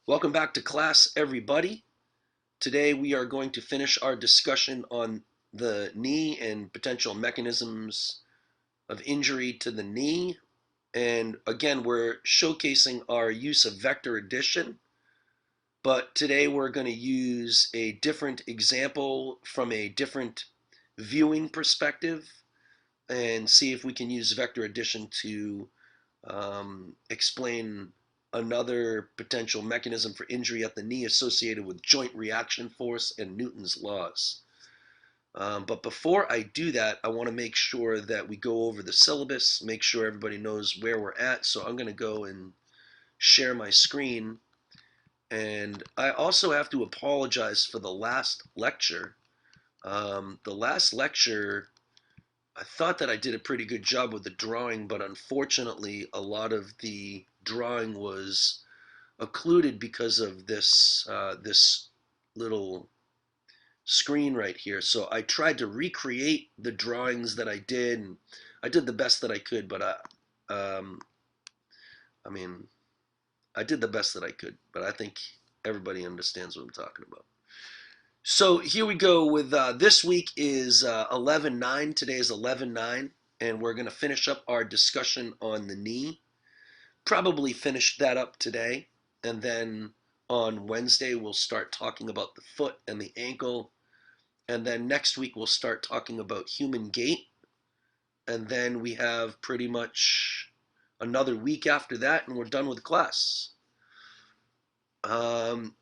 Welcome back to class, everybody. Today we are going to finish our discussion on the knee and potential mechanisms of injury to the knee. And again, we're showcasing our use of vector addition, but today we're going to use a different example from a different viewing perspective and see if we can use vector addition to explain another potential mechanism for injury at the knee associated with joint reaction force and Newton's laws. But before I do that, I want to make sure that we go over the syllabus, make sure everybody knows where we're at. So I'm going to go and share my screen. And I also have to apologize for the last lecture. The last lecture, I thought that I did a pretty good job with the drawing, but unfortunately, a lot of the drawing was occluded because of this little screen right here. So I tried to recreate the drawings that I did, and I did the best that I could. But I mean, I did the best that I could. But I think everybody understands what I'm talking about. So here we go with this week is 11/9. Today is 11/9, and we're going to finish up our discussion on the knee. Probably finish that up today, and then on Wednesday we'll start talking about the foot and the ankle, and then next week we'll start talking about human gait, and then we have pretty much another week after that, and we're done with class. On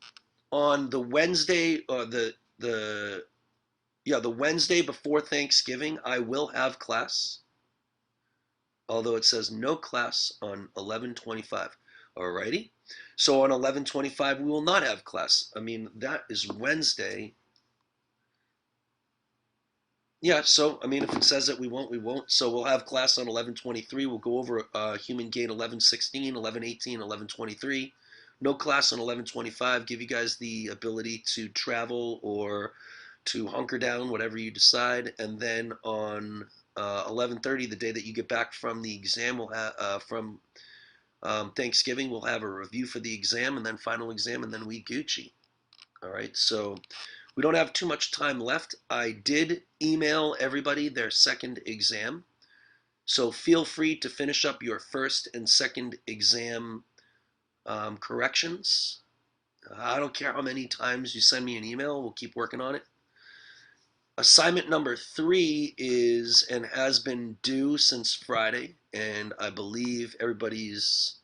the Wednesday or the Wednesday before Thanksgiving, I will have class. Although it says no class on 11/25. Alrighty. So on 11/25 we will not have class. I mean, that is Wednesday. Yeah, so I mean, if it says that we won't, we won't. So we'll have class on 11/23. We'll go over human gait 11/16, 11/18, 11/23. No class on 11/25. Give you guys the ability to travel or to hunker down, whatever you decide. And then on 11:30, the day that you get back from the exam, we'll have from Thanksgiving, we'll have a review for the exam and then final exam, and then we Gucci. All right, so we don't have too much time left. I did email everybody their second exam, so feel free to finish up your first and second exam corrections. I don't care how many times you send me an email, we'll keep working on it. Assignment number 3 is and has been due since Friday, and I believe everybody's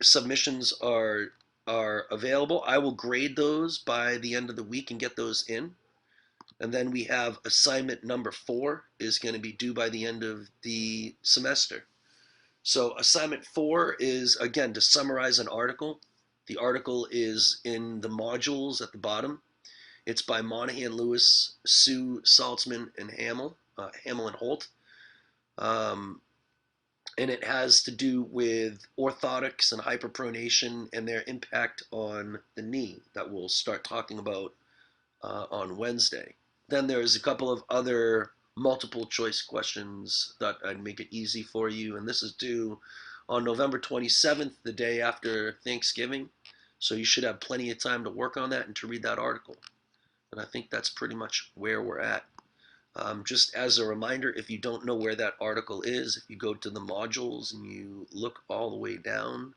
submissions are available. I will grade those by the end of the week and get those in. And then we have assignment number 4 is going to be due by the end of the semester. So assignment 4 is, again, to summarize an article. The article is in the modules at the bottom. It's by Monahan, Lewis, Sue, Saltzman, and Hamill and Holt. And it has to do with orthotics and hyperpronation and their impact on the knee that we'll start talking about on Wednesday. Then there's a couple of other multiple choice questions that I'd make it easy for you, and this is due on November 27th, the day after Thanksgiving. So you should have plenty of time to work on that and to read that article. And I think that's pretty much where we're at. Just as a reminder, if you don't know where that article is, if you go to the modules and you look all the way down,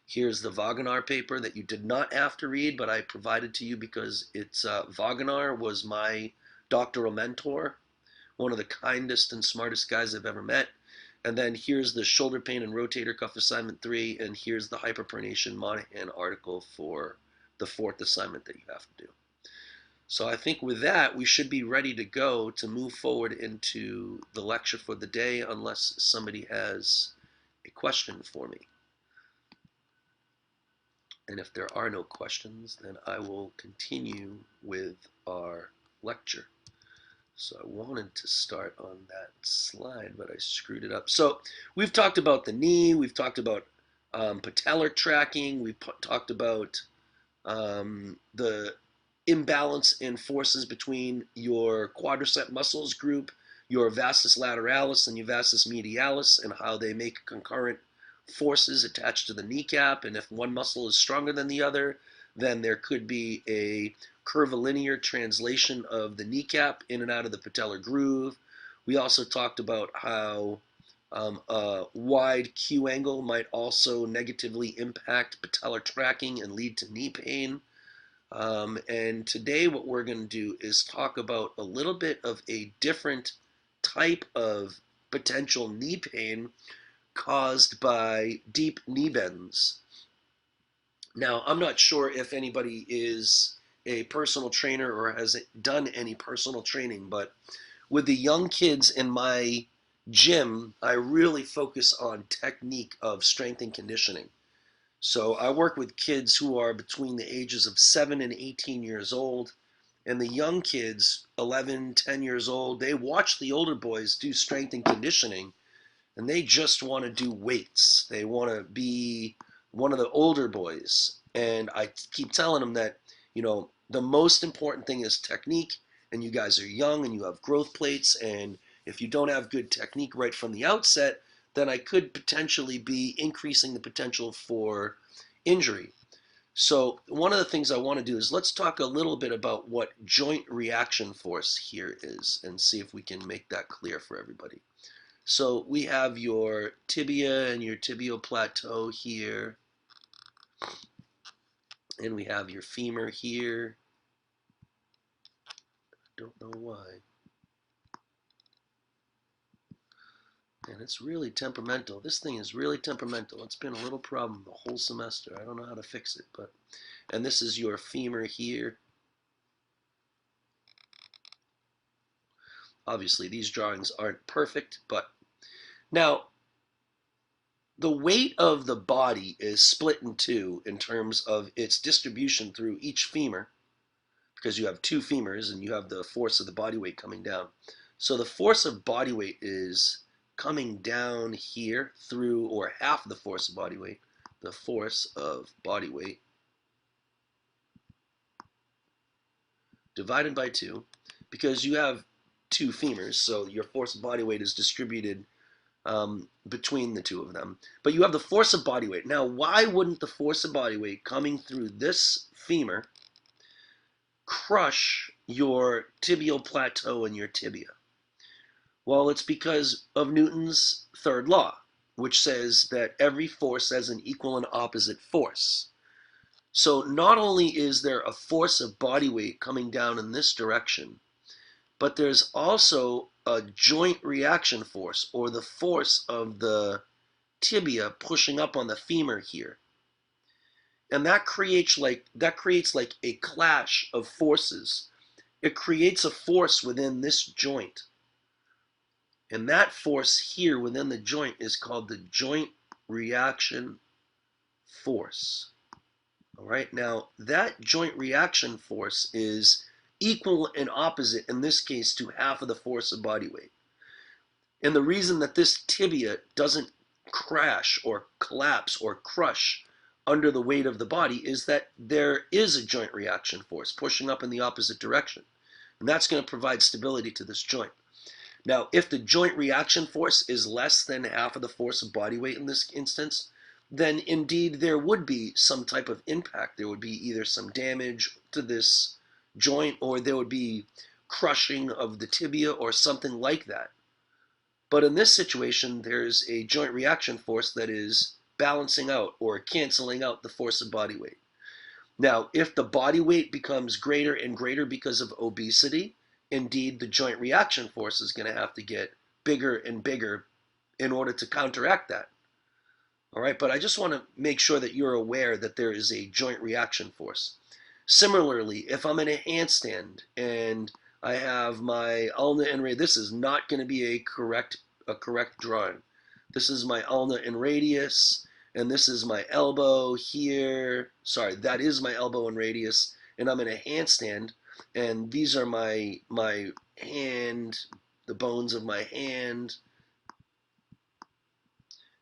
here's the Wagenaar paper that you did not have to read, but I provided to you because it's Wagenaar was my doctoral mentor, one of the kindest and smartest guys I've ever met. And then here's the shoulder pain and rotator cuff assignment 3, and here's the hyperpronation Monahan article for the 4th assignment that you have to do. So I think with that, we should be ready to go to move forward into the lecture for the day, unless somebody has a question for me. And if there are no questions, then I will continue with our lecture. So I wanted to start on that slide, but I screwed it up. So we've talked about the knee, we've talked about patellar tracking, we've talked about the imbalance in forces between your quadricep muscles group, your vastus lateralis, and your vastus medialis, and how they make concurrent forces attached to the kneecap, and if one muscle is stronger than the other, then there could be a curvilinear translation of the kneecap in and out of the patellar groove. We also talked about how a wide Q angle might also negatively impact patellar tracking and lead to knee pain. And today what we're going to do is talk about a little bit of a different type of potential knee pain caused by deep knee bends. Now, I'm not sure if anybody is a personal trainer or has done any personal training, but with the young kids in my gym, I really focus on technique of strength and conditioning. So I work with kids who are between the ages of 7 and 18 years old. And the young kids, 11, 10 years old, they watch the older boys do strength and conditioning, and they just want to do weights. They want to be one of the older boys. And I keep telling them that, the most important thing is technique, and you guys are young and you have growth plates, and if you don't have good technique right from the outset, then I could potentially be increasing the potential for injury. So one of the things I want to do is let's talk a little bit about what joint reaction force here is and see if we can make that clear for everybody. So we have your tibia and your tibial plateau here, and we have your femur here. Don't know why. And it's really temperamental. This thing is really temperamental. It's been a little problem the whole semester. I don't know how to fix it, and this is your femur here. Obviously, these drawings aren't perfect, but now the weight of the body is split in two in terms of its distribution through each femur, because you have two femurs and you have the force of the body weight coming down. So the force of body weight is coming down here through, or half of the force of body weight, the force of body weight divided by 2, because you have two femurs, so your force of body weight is distributed between the two of them. But you have the force of body weight. Now, why wouldn't the force of body weight coming through this femur crush your tibial plateau and your tibia? Well, it's because of Newton's third law, which says that every force has an equal and opposite force. So not only is there a force of body weight coming down in this direction, but there's also a joint reaction force, or the force of the tibia pushing up on the femur here. And that creates like a clash of forces. It creates a force within this joint. And that force here within the joint is called the joint reaction force. All right, now that joint reaction force is equal and opposite, in this case, to half of the force of body weight. And the reason that this tibia doesn't crash or collapse or crush under the weight of the body is that there is a joint reaction force pushing up in the opposite direction. And that's going to provide stability to this joint. Now, if the joint reaction force is less than half of the force of body weight in this instance, then indeed there would be some type of impact. There would be either some damage to this joint, or there would be crushing of the tibia or something like that. But in this situation, there's a joint reaction force that is balancing out or canceling out the force of body weight. Now, if the body weight becomes greater and greater because of obesity, indeed the joint reaction force is going to have to get bigger and bigger in order to counteract that. All right, but I just want to make sure that you're aware that there is a joint reaction force. Similarly, if I'm in a handstand and I have my ulna and radius, this is not going to be a correct drawing. This is my ulna and radius, and this is my elbow here. Sorry, that is my elbow and radius, and I'm in a handstand, and these are my hand, the bones of my hand.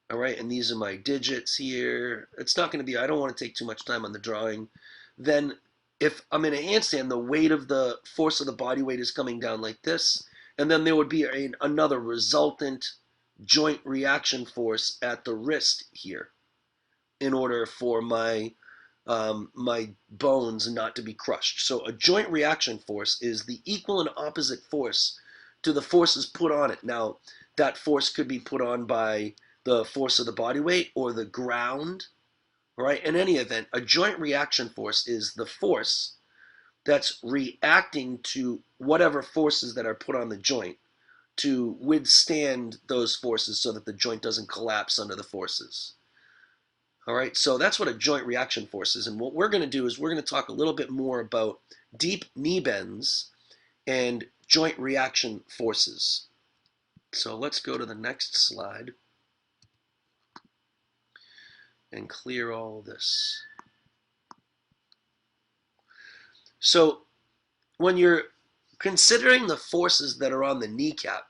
All right, and these are my digits here. It's not going to be, I don't want to take too much time on the drawing. Then if I'm in a handstand, the weight of the force of the body weight is coming down like this, and then there would be another resultant joint reaction force at the wrist here in order for my my bones not to be crushed. So a joint reaction force is the equal and opposite force to the forces put on it. Now, that force could be put on by the force of the body weight or the ground, right? In any event, a joint reaction force is the force that's reacting to whatever forces that are put on the joint to withstand those forces so that the joint doesn't collapse under the forces. All right, so that's what a joint reaction force is. And what we're going to do is we're going to talk a little bit more about deep knee bends and joint reaction forces. So let's go to the next slide and clear all of this. So when you're considering the forces that are on the kneecap,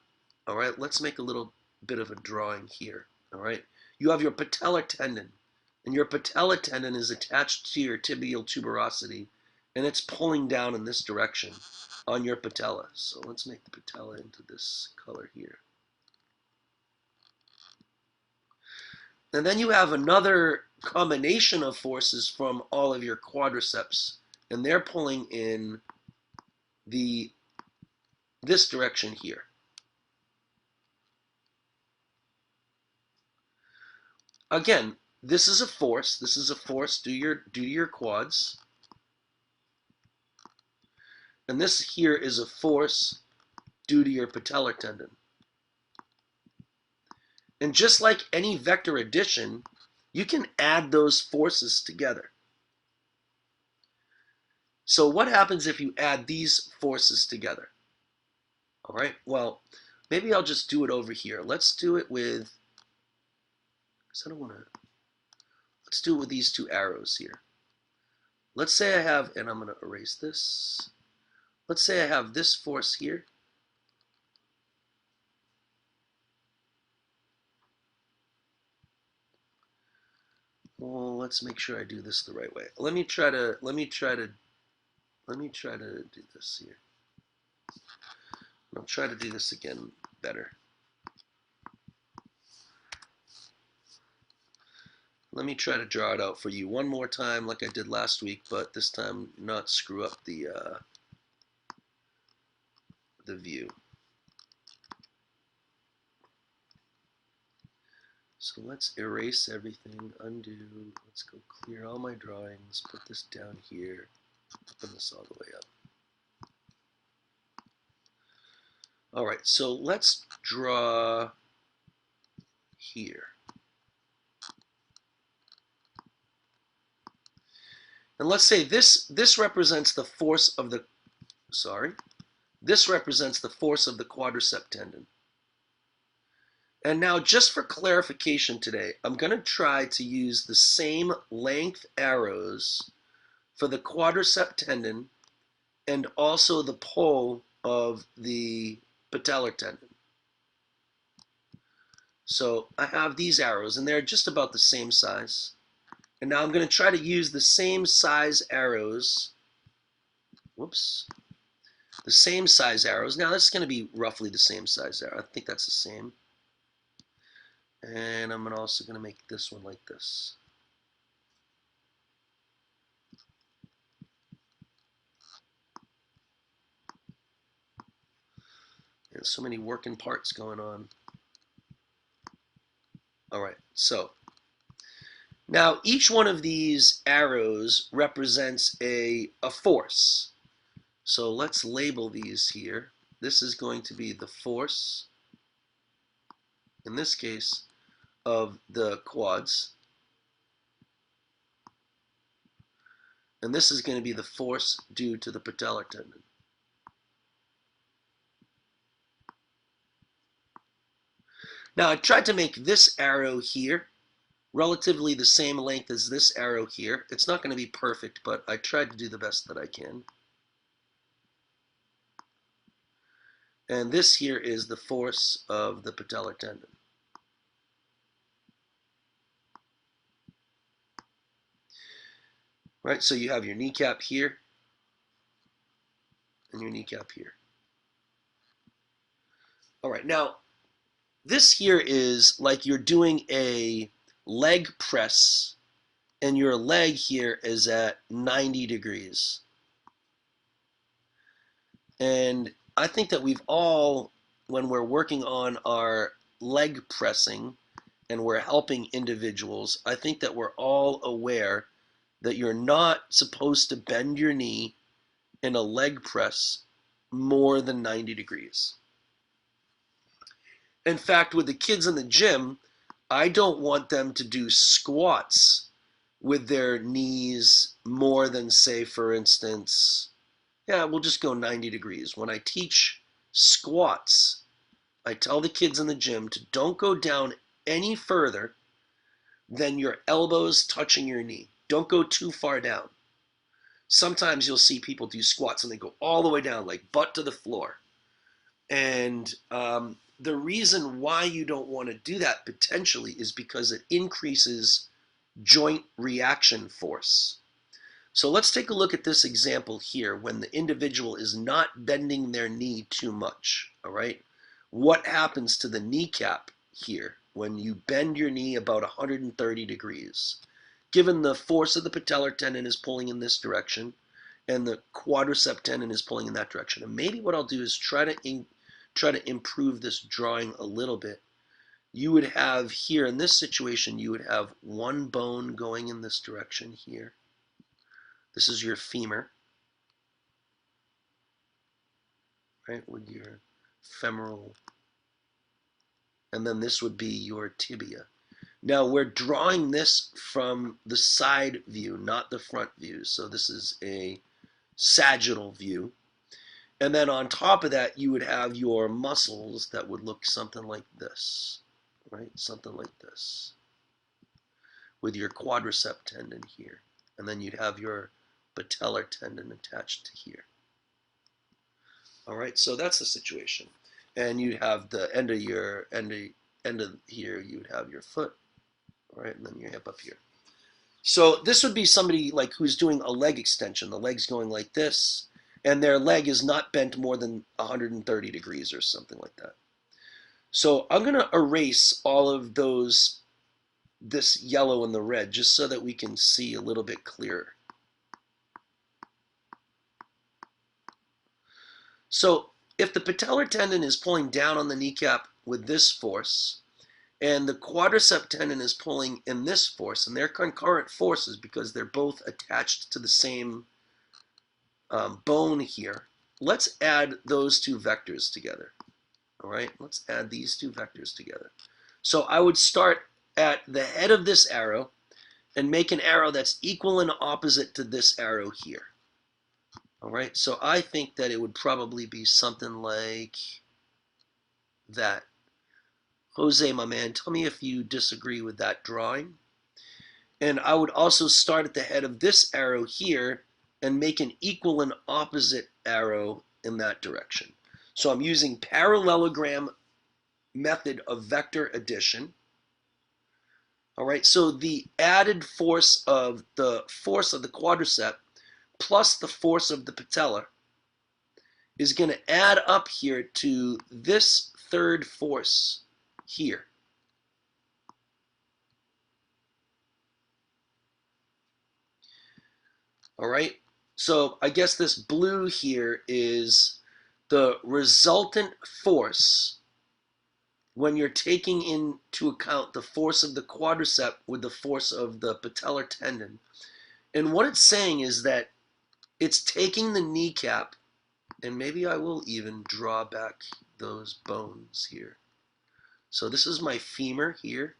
all right, let's make a little bit of a drawing here. All right, you have your patellar tendon, and your patellar tendon is attached to your tibial tuberosity, and it's pulling down in this direction on your patella. So let's make the patella into this color here. And then you have another combination of forces from all of your quadriceps, and they're pulling in this direction here. Again, this is a force. This is a force due to your quads. And this here is a force due to your patellar tendon. And just like any vector addition, you can add those forces together. So what happens if you add these forces together? All right, well, maybe I'll just do it over here. Let's do it with, because I don't want to, let's do it with these two arrows here. Let's say I have, and I'm going to erase this. Let's say I have this force here. Well, let's make sure I do this the right way. Let me try to do this here. I'll try to do this again better. Let me try to draw it out for you one more time like I did last week, but this time not screw up the view. So let's erase everything, undo, let's go clear all my drawings, put this down here, open this all the way up. All right, so let's draw here. And let's say this represents the force of the, this represents the force of the quadricep tendon. And now just for clarification today, I'm going to try to use the same length arrows for the quadricep tendon and also the pull of the patellar tendon. So I have these arrows and they're just about the same size. And now I'm going to try to use the same size arrows. Whoops. The same size arrows. Now this is going to be roughly the same size arrow. I think that's the same. And I'm also going to make this one like this. There's so many working parts going on. All right, so now each one of these arrows represents a force. So let's label these here. This is going to be the force, in this case, of the quads. And this is going to be the force due to the patellar tendon. Now I tried to make this arrow here relatively the same length as this arrow here. It's not going to be perfect, but I tried to do the best that I can. And this here is the force of the patellar tendon. Right, so you have your kneecap here and your kneecap here. All right, now This here is like you're doing a leg press and your leg here is at 90 degrees. And I think that we've all, when we're working on our leg pressing and we're helping individuals, I think that we're all aware that you're not supposed to bend your knee in a leg press more than 90 degrees. In fact, with the kids in the gym, I don't want them to do squats with their knees more than, say, for instance, yeah, we'll just go 90 degrees. When I teach squats, I tell the kids in the gym to don't go down any further than your elbows touching your knee. Don't go too far down. Sometimes you'll see people do squats and they go all the way down, like butt to the floor. And the reason why you don't want to do that potentially is because it increases joint reaction force. So let's take a look at this example here when the individual is not bending their knee too much, all right? What happens to the kneecap here when you bend your knee about 130 degrees? Given the force of the patellar tendon is pulling in this direction and the quadricep tendon is pulling in that direction. And maybe what I'll do is try to improve this drawing a little bit. You would have here in this situation, you would have one bone going in this direction here. This is your femur, right, with your femoral, and then this would be your tibia. Now we're drawing this from the side view, not the front view. So this is a sagittal view. And then on top of that, you would have your muscles that would look something like this, right? Something like this, with your quadricep tendon here. And then you'd have your patellar tendon attached to here. All right, so that's the situation. And you'd have the end of here, you would have your foot, all right, and then your hip up here. So this would be somebody like who's doing a leg extension. The leg's going like this, and their leg is not bent more than 130 degrees or something like that. So I'm going to erase all of those, this yellow and the red, just so that we can see a little bit clearer. So if the patellar tendon is pulling down on the kneecap with this force, and the quadricep tendon is pulling in this force, and they're concurrent forces because they're both attached to the same bone here, let's add those two vectors together. All right, let's add these two vectors together. So I would start at the head of this arrow and make an arrow that's equal and opposite to this arrow here. All right, so I think that it would probably be something like that. Jose, my man, tell me if you disagree with that drawing. And I would also start at the head of this arrow here and make an equal and opposite arrow in that direction. So I'm using parallelogram method of vector addition. All right, so the added force of the quadricep plus the force of the patella is going to add up here to this third force here. All right, so I guess this blue here is the resultant force when you're taking into account the force of the quadricep with the force of the patellar tendon. And what it's saying is that it's taking the kneecap, and maybe I will even draw back those bones here. So this is my femur here.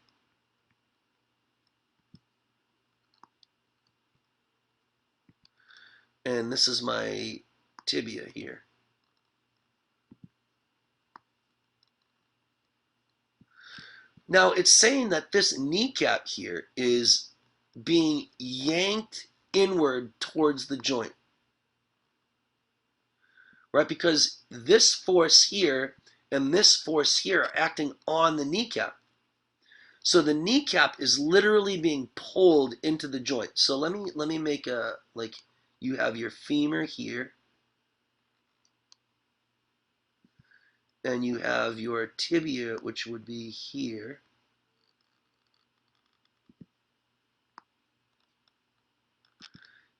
And this is my tibia here. Now it's saying that this kneecap here is being yanked inward towards the joint, right? Because this force here and this force here are acting on the kneecap. So the kneecap is literally being pulled into the joint. So let me make a, like, you have your femur here, and you have your tibia, which would be here.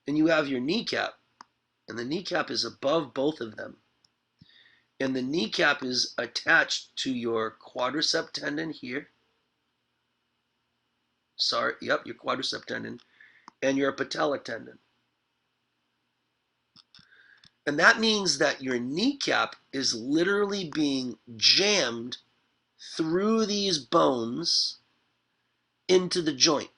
And you have your kneecap, and the kneecap is above both of them. And the kneecap is attached to your quadricep tendon here. Sorry, yep, your quadricep tendon, and your patellar tendon. And that means that your kneecap is literally being jammed through these bones into the joint,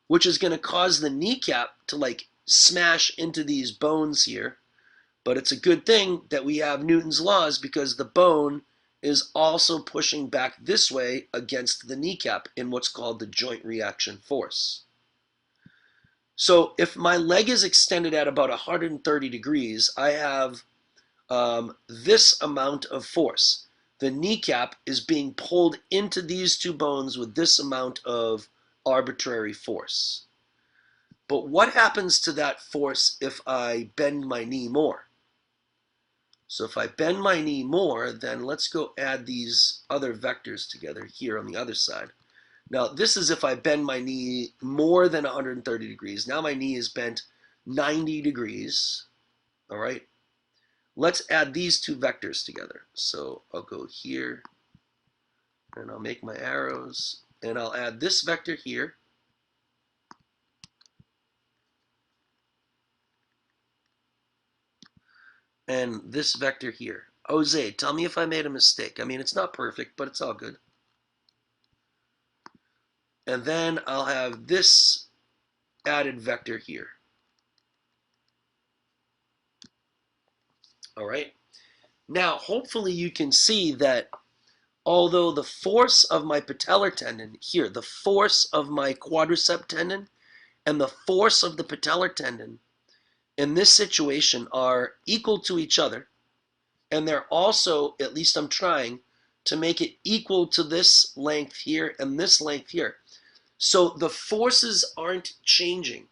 which is going to cause the kneecap to like smash into these bones here. But it's a good thing that we have Newton's laws, because the bone is also pushing back this way against the kneecap in what's called the joint reaction force. So if my leg is extended at about 130 degrees, I have this amount of force. The kneecap is being pulled into these two bones with this amount of arbitrary force. But what happens to that force if I bend my knee more? So if I bend my knee more, then let's go add these other vectors together here on the other side. Now, this is if I bend my knee more than 130 degrees. Now my knee is bent 90 degrees, all right? Let's add these two vectors together. So I'll go here, and I'll make my arrows, and I'll add this vector here. And this vector here. Jose, tell me if I made a mistake. I mean, it's not perfect, but it's all good. And then I'll have this added vector here. All right. Now, hopefully you can see that although the force of my patellar tendon here, the force of my quadricep tendon and the force of the patellar tendon in this situation are equal to each other, and they're also, at least I'm trying, to make it equal to this length here and this length here. So the forces aren't changing.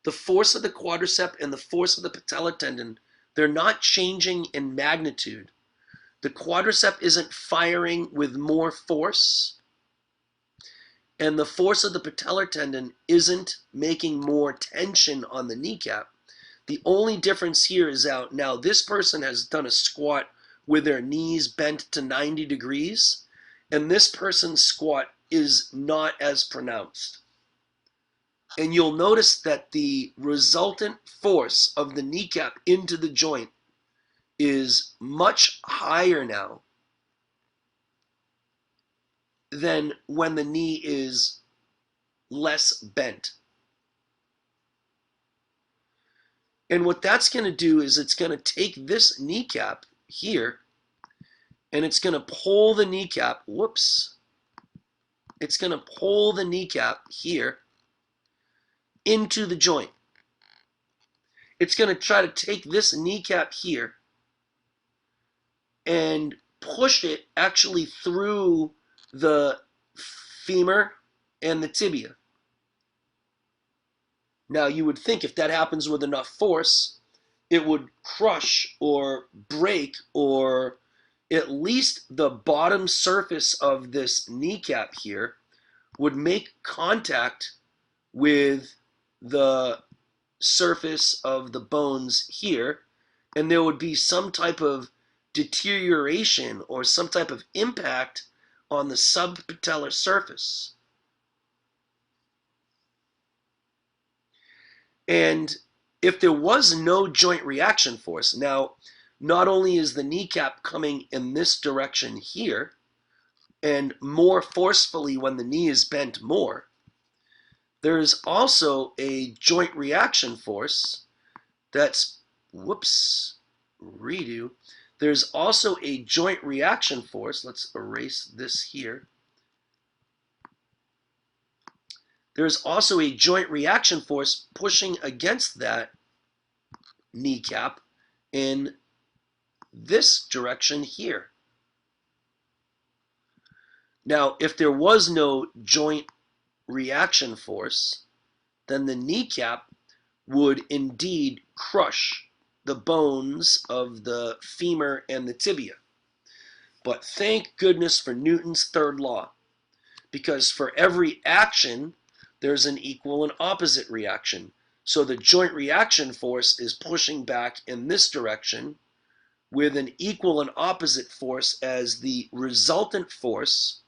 The force of the quadricep and the force of the patellar tendon, they're not changing in magnitude. The quadricep isn't firing with more force, and the force of the patellar tendon isn't making more tension on the kneecap. The only difference here is out now this person has done a squat with their knees bent to 90 degrees, and this person's squat is not as pronounced. And you'll notice that the resultant force of the kneecap into the joint is much higher now than when the knee is less bent. And what that's going to do is it's going to take this kneecap here, and it's going to pull the kneecap, it's going to pull the kneecap here into the joint. It's going to try to take this kneecap here and push it actually through the femur and the tibia. Now, you would think if that happens with enough force, it would crush or break, or at least the bottom surface of this kneecap here would make contact with the surface of the bones here, and there would be some type of deterioration or some type of impact on the subpatellar surface. And if there was no joint reaction force, now not only is the kneecap coming in this direction here and more forcefully when the knee is bent more, there is also a joint reaction force that's, there's also a joint reaction force. Let's erase this here. There's also a joint reaction force pushing against that kneecap in this direction here. Now, if there was no joint reaction force, then the kneecap would indeed crush the bones of the femur and the tibia. But thank goodness for Newton's third law, because for every action, there's an equal and opposite reaction. So the joint reaction force is pushing back in this direction with an equal and opposite force as the resultant force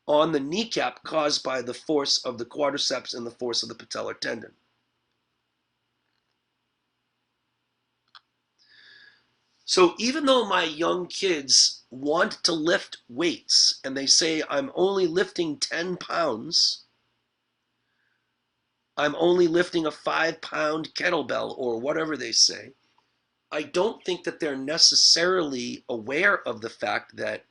on the kneecap caused by the force of the quadriceps and the force of the patellar tendon. So even though my young kids want to lift weights and they say, I'm only lifting 10 pounds, I'm only lifting a 5-pound kettlebell or whatever they say, I don't think that they're necessarily aware of the fact that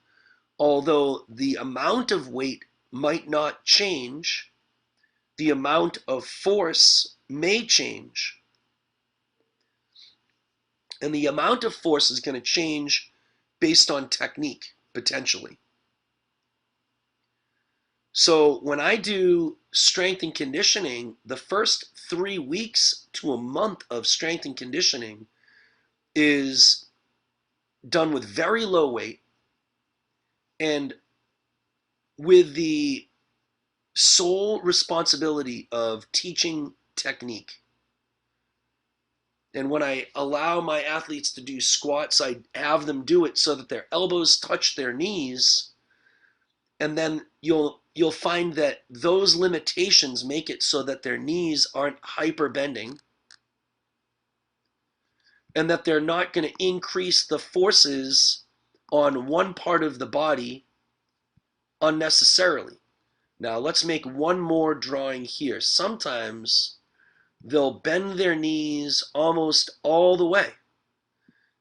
although the amount of weight might not change, the amount of force may change. And the amount of force is going to change based on technique, potentially. So when I do strength and conditioning, the first 3 weeks to a month of strength and conditioning is done with very low weight and with the sole responsibility of teaching technique. And when I allow my athletes to do squats, I have them do it so that their elbows touch their knees. And then you'll find that those limitations make it so that their knees aren't hyperbending and that they're not going to increase the forces on one part of the body unnecessarily. Now let's make one more drawing here. Sometimes they'll bend their knees almost all the way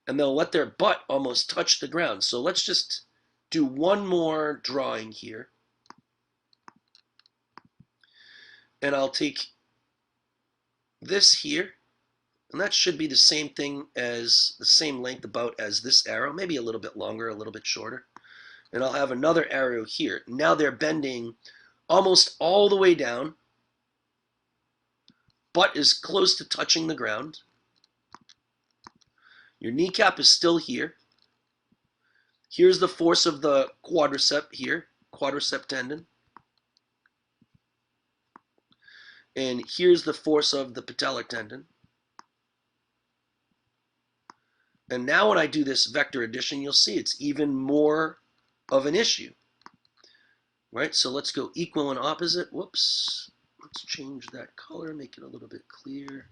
and they'll let their butt almost touch the ground. So let's just do one more drawing here. And I'll take this here, and that should be the same thing as the same length about as this arrow, maybe a little bit longer, a little bit shorter. And I'll have another arrow here. Now they're bending almost all the way down. Butt is close to touching the ground. Your kneecap is still here. Here's the force of the quadricep here, quadricep tendon. And here's the force of the patellar tendon. And now when I do this vector addition, you'll see it's even more of an issue. Right, so let's go equal and opposite. Whoops. Let's change that color, make it a little bit clear.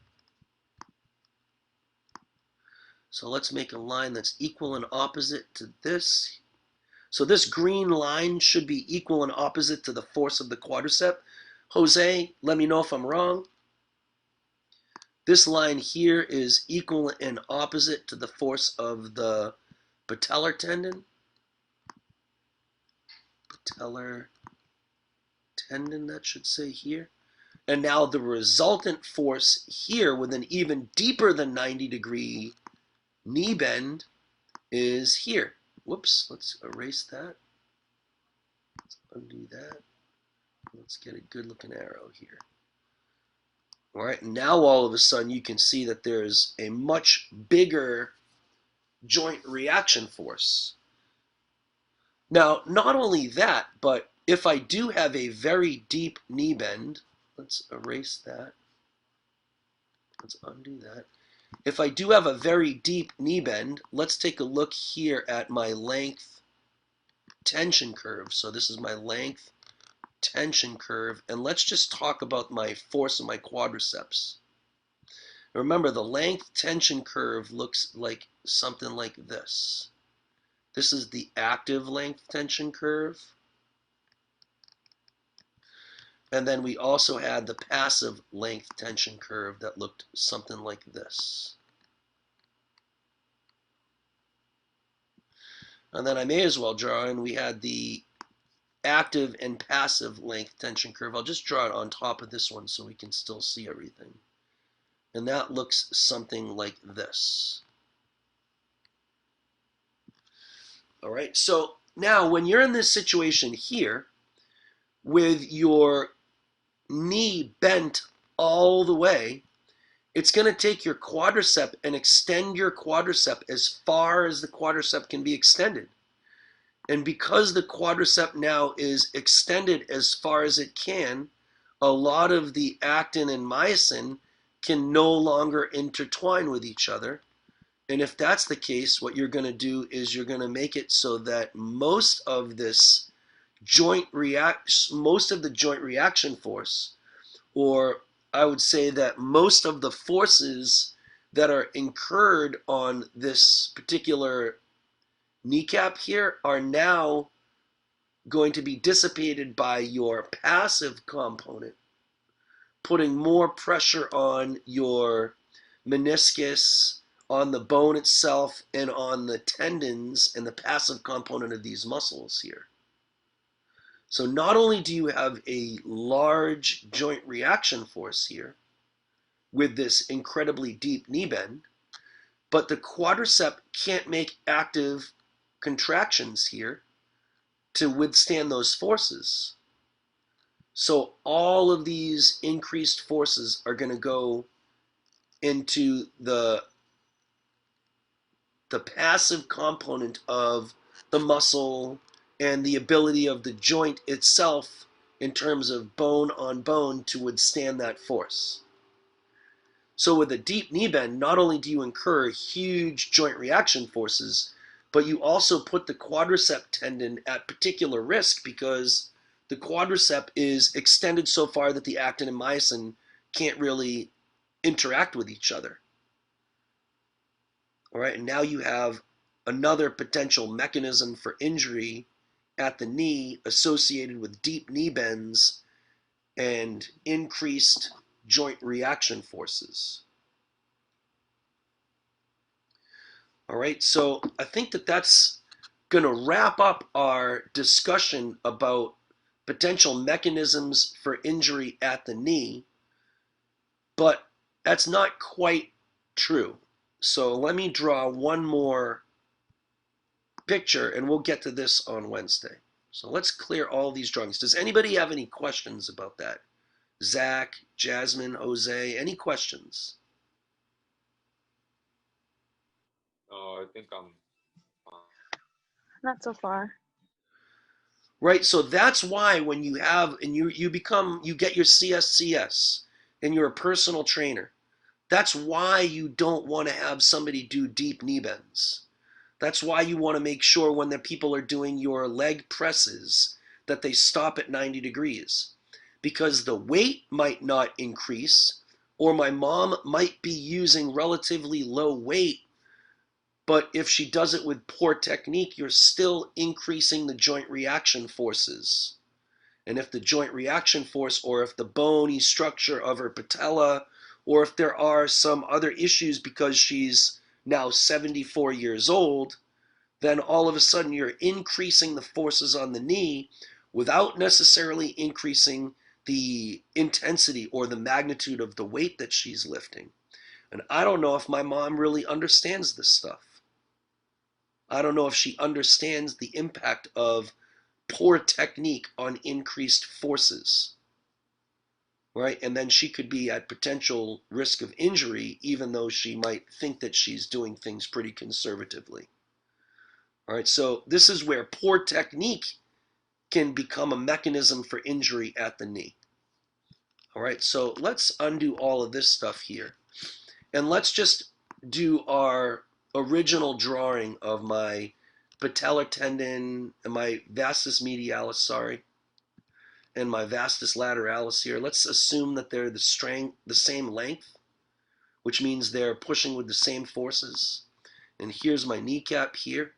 So let's make a line that's equal and opposite to this. So this green line should be equal and opposite to the force of the quadricep. Jose, let me know if I'm wrong. This line here is equal and opposite to the force of the patellar tendon. Patellar tendon, that should say here. And now the resultant force here with an even deeper than 90-degree knee bend is here. Whoops, let's erase that. Let's undo that. Let's get a good looking arrow here. All right, now all of a sudden you can see that there's a much bigger joint reaction force. Now, not only that, but if I do have a very deep knee bend, let's erase that. Let's undo that. If I do have a very deep knee bend, let's take a look here at my length tension curve. So this is my length tension curve, and let's just talk about my force of my quadriceps. Remember, the length tension curve looks like something like this. This is the active length tension curve. And then we also had the passive length tension curve that looked something like this. And then I may as well draw in, we had the active and passive length tension curve. I'll just draw it on top of this one so we can still see everything. And that looks something like this. All right, so now when you're in this situation here with your knee bent all the way it's going to take your quadricep and extend your quadricep as far as the quadricep can be extended. And because the quadricep now is extended as far as it can, a lot of the actin and myosin can no longer intertwine with each other. And if that's the case, what you're going to do is you're going to make it so that most of the joint reaction force, or I would say that most of the forces that are incurred on this particular kneecap here are now going to be dissipated by your passive component, putting more pressure on your meniscus, on the bone itself, and on the tendons and the passive component of these muscles here. So not only do you have a large joint reaction force here with this incredibly deep knee bend, but the quadricep can't make active contractions here to withstand those forces. So all of these increased forces are going to go into the passive component of the muscle and the ability of the joint itself in terms of bone on bone to withstand that force. So with a deep knee bend, not only do you incur huge joint reaction forces, but you also put the quadricep tendon at particular risk because the quadricep is extended so far that the actin and myosin can't really interact with each other. All right, and now you have another potential mechanism for injury at the knee associated with deep knee bends and increased joint reaction forces. All right, so I think that that's going to wrap up our discussion about potential mechanisms for injury at the knee, but that's not quite true. So let me draw one more picture and we'll get to this on Wednesday. So let's clear all these drawings. Does anybody have any questions about that? Zach, Jasmine, Jose, any questions? I think I'm Not so far. Right, so that's why when you have, and you get your CSCS and you're a personal trainer, that's why you don't want to have somebody do deep knee bends. That's why you want to make sure when the people are doing your leg presses that they stop at 90 degrees. Because the weight might not increase, or my mom might be using relatively low weight, but if she does it with poor technique, you're still increasing the joint reaction forces. And if the joint reaction force, or if the bony structure of her patella, or if there are some other issues because she's now 74 years old, then all of a sudden you're increasing the forces on the knee without necessarily increasing the intensity or the magnitude of the weight that she's lifting. And I don't know if my mom really understands this stuff. I don't know if she understands the impact of poor technique on increased forces, right? And then she could be at potential risk of injury, even though she might think that she's doing things pretty conservatively. All right, so this is where poor technique can become a mechanism for injury at the knee. All right, so let's undo all of this stuff here. And let's just do our original drawing of my patellar tendon and my vastus medialis, and my vastus lateralis here. Let's assume that they're the same length, which means they're pushing with the same forces. And here's my kneecap here.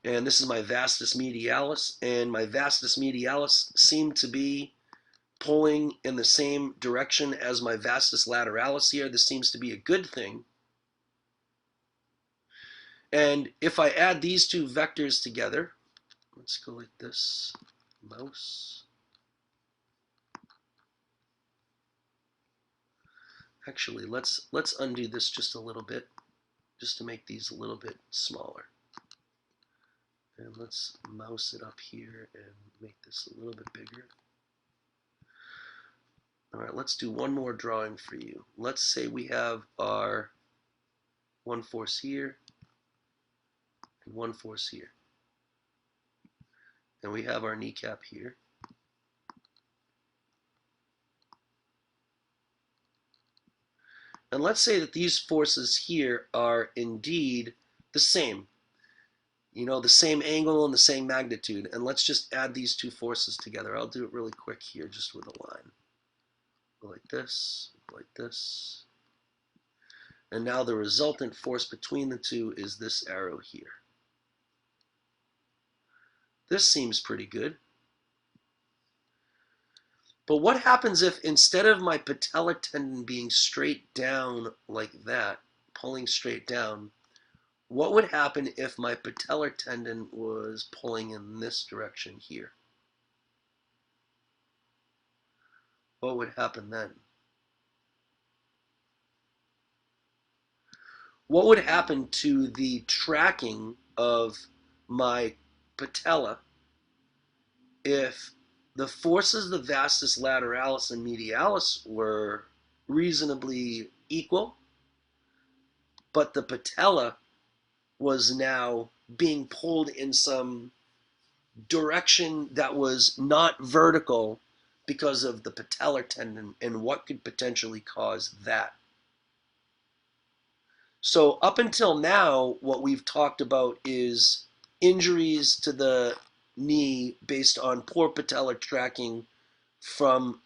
And this is my vastus medialis, and my vastus medialis seem to be pulling in the same direction as my vastus lateralis here. This seems to be a good thing. And if I add these two vectors together, let's go like this, mouse. Actually, let's undo this just a little bit, just to make these a little bit smaller. And let's mouse it up here and make this a little bit bigger. All right, let's do one more drawing for you. Let's say we have our one force here and one force here. And we have our kneecap here. And let's say that these forces here are indeed the same. You know, the same angle and the same magnitude. And let's just add these two forces together. I'll do it really quick here, just with a line. Go like this, like this. And now the resultant force between the two is this arrow here. This seems pretty good. But what happens if instead of my patellar tendon being straight down like that, pulling straight down, what would happen if my patellar tendon was pulling in this direction here? What would happen then? What would happen to the tracking of my patella if the forces of vastus, lateralis, and medialis were reasonably equal, but the patella was now being pulled in some direction that was not vertical because of the patellar tendon, and what could potentially cause that? So up until now, what we've talked about is injuries to the knee based on poor patellar tracking from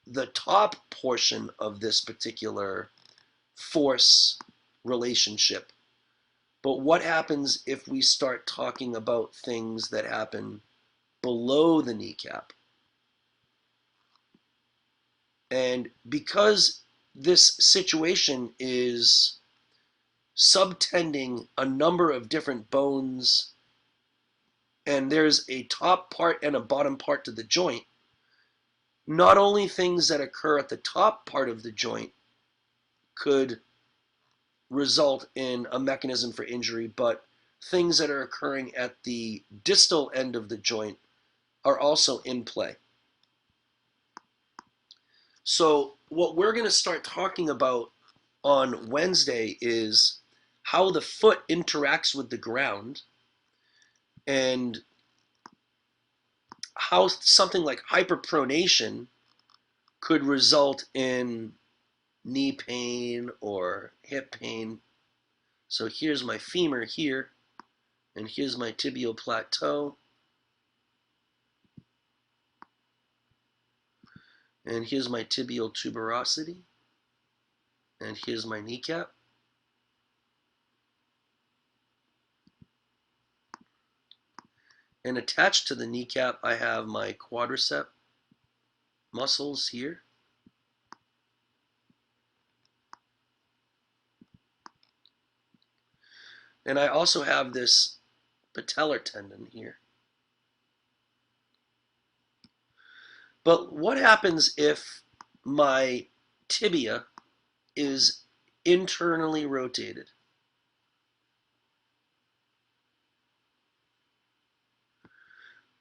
the top portion of this particular force relationship. But what happens if we start talking about things that happen below the kneecap? And because this situation is subtending a number of different bones, and there's a top part and a bottom part to the joint, not only things that occur at the top part of the joint could result in a mechanism for injury, but things that are occurring at the distal end of the joint are also in play. So what we're going to start talking about on Wednesday is how the foot interacts with the ground, and how something like hyperpronation could result in knee pain or hip pain. So here's my femur here, and here's my tibial plateau, and here's my tibial tuberosity, and here's my kneecap. And attached to the kneecap, I have my quadricep muscles here. And I also have this patellar tendon here. But what happens if my tibia is internally rotated?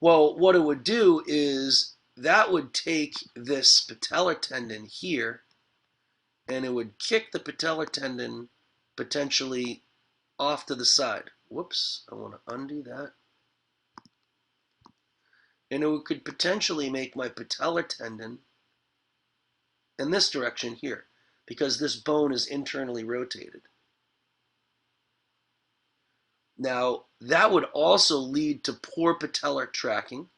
Well, what it would do is that would take this patellar tendon here, and it would kick the patellar tendon potentially off to the side. Whoops, I want to undo that. And it could potentially make my patellar tendon in this direction here, because this bone is internally rotated. Now, that would also lead to poor patellar tracking,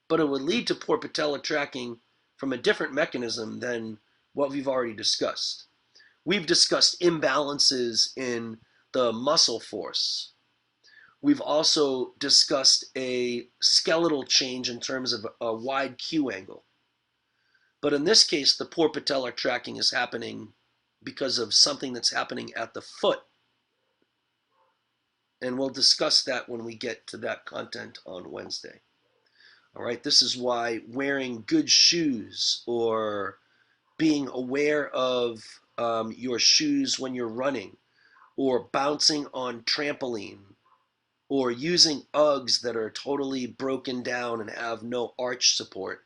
but it would lead to poor patellar tracking from a different mechanism than what we've already discussed. We've discussed imbalances in the muscle force. We've also discussed a skeletal change in terms of a wide Q angle. But in this case, the poor patellar tracking is happening because of something that's happening at the foot. And we'll discuss that when we get to that content on Wednesday. All right, this is why wearing good shoes, or being aware of your shoes when you're running, or bouncing on trampoline, or using Uggs that are totally broken down and have no arch support,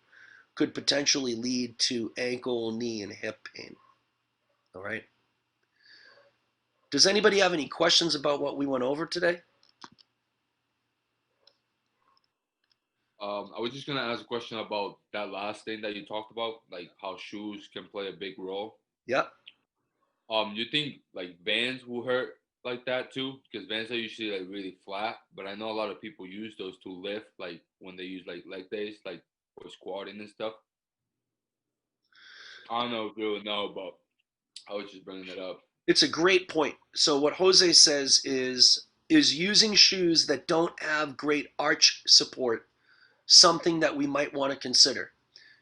could potentially lead to ankle, knee, and hip pain. All right. Does anybody have any questions about what we went over today? I was just gonna ask a question about that last thing that you talked about, like how shoes can play a big role. Yep. You think like Vans will hurt like that too? Because Vans are usually like really flat, but I know a lot of people use those to lift, like when they use like leg days, like for squatting and stuff. I don't know if you really know, but I was just bringing it up. It's a great point. So what Jose says is using shoes that don't have great arch support something that we might want to consider.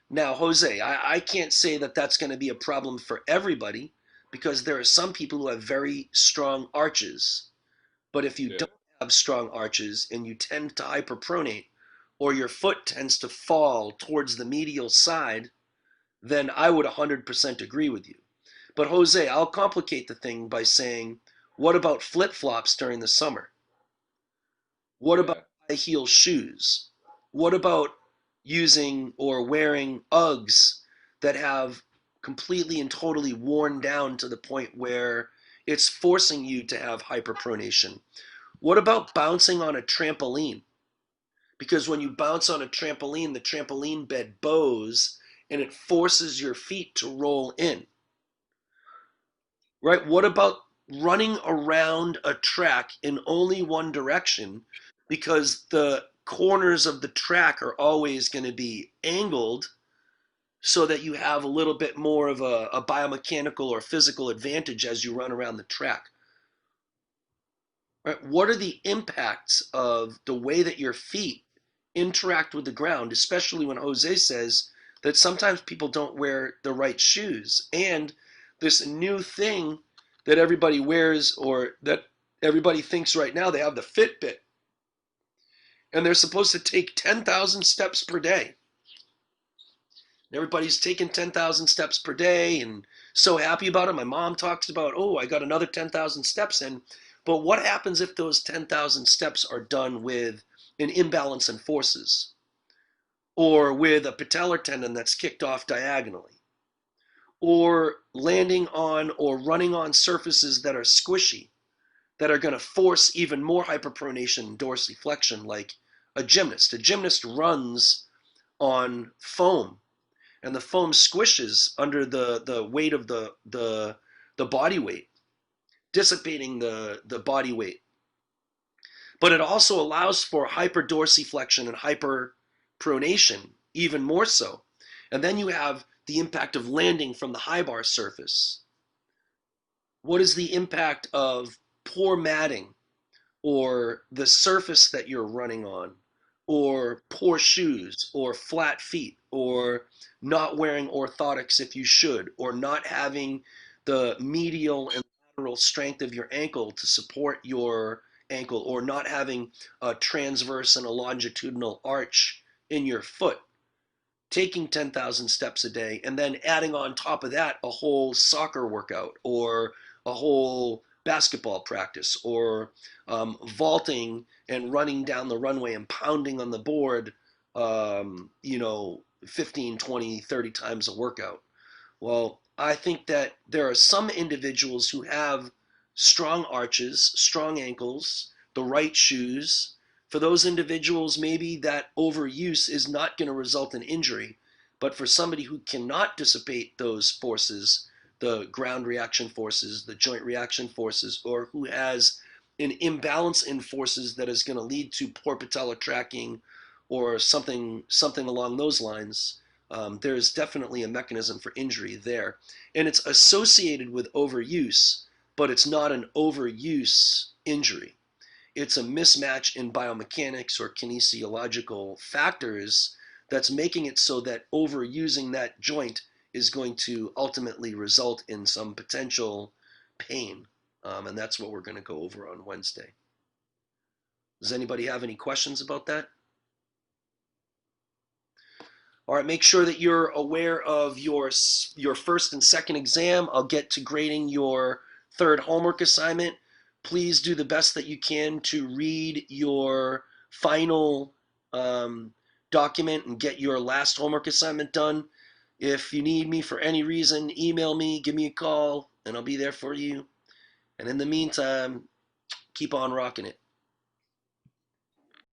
Now, Jose, I can't say that that's going to be a problem for everybody because there are some people who have very strong arches. But if you Yeah, don't have strong arches and you tend to hyperpronate or your foot tends to fall towards the medial side, then I would 100% agree with you. But Jose, I'll complicate the thing by saying, what about flip flops during the summer? What about yeah, high heel shoes? What about using or wearing Uggs that have completely and totally worn down to the point where it's forcing you to have hyperpronation? What about bouncing on a trampoline? Because when you bounce on a trampoline, the trampoline bed bows and it forces your feet to roll in, right? What about running around a track in only one direction because the corners of the track are always going to be angled so that you have a little bit more of a biomechanical or physical advantage as you run around the track? Right? What are the impacts of the way that your feet interact with the ground, especially when Jose says that sometimes people don't wear the right shoes? And this new thing that everybody wears or that everybody thinks right now, they have the Fitbit and they're supposed to take 10,000 steps per day. Everybody's taking 10,000 steps per day and so happy about it. My mom talks about, oh, I got another 10,000 steps in. But what happens if those 10,000 steps are done with an imbalance in forces or with a patellar tendon that's kicked off diagonally or landing on or running on surfaces that are squishy that are going to force even more hyperpronation and dorsiflexion like a gymnast? A gymnast runs on foam and the foam squishes under the weight of the body weight, dissipating the body weight. But it also allows for hyperdorsiflexion and hyperpronation, even more so. And then you have the impact of landing from the high bar surface. What is the impact of poor matting or the surface that you're running on, or poor shoes, or flat feet, or not wearing orthotics if you should, or not having the medial and lateral strength of your ankle to support your ankle, or not having a transverse and a longitudinal arch in your foot? Taking 10,000 steps a day and then adding on top of that a whole soccer workout or a whole basketball practice or vaulting and running down the runway and pounding on the board, 15, 20, 30 times a workout. Well, I think that there are some individuals who have strong arches, strong ankles, the right shoes. For those individuals, maybe that overuse is not going to result in injury. But for somebody who cannot dissipate those forces, the ground reaction forces, the joint reaction forces, or who has an imbalance in forces that is going to lead to poor patellar tracking or something along those lines, there's definitely a mechanism for injury there. And it's associated with overuse, but it's not an overuse injury. It's a mismatch in biomechanics or kinesiological factors that's making it so that overusing that joint is going to ultimately result in some potential pain. And that's what we're going to go over on Wednesday. Does anybody have any questions about that? All right, make sure that you're aware of your first and second exam. I'll get to grading your third homework assignment. Please do the best that you can to read your final document and get your last homework assignment done. If you need me for any reason, email me, give me a call, and I'll be there for you. And in the meantime, keep on rocking it.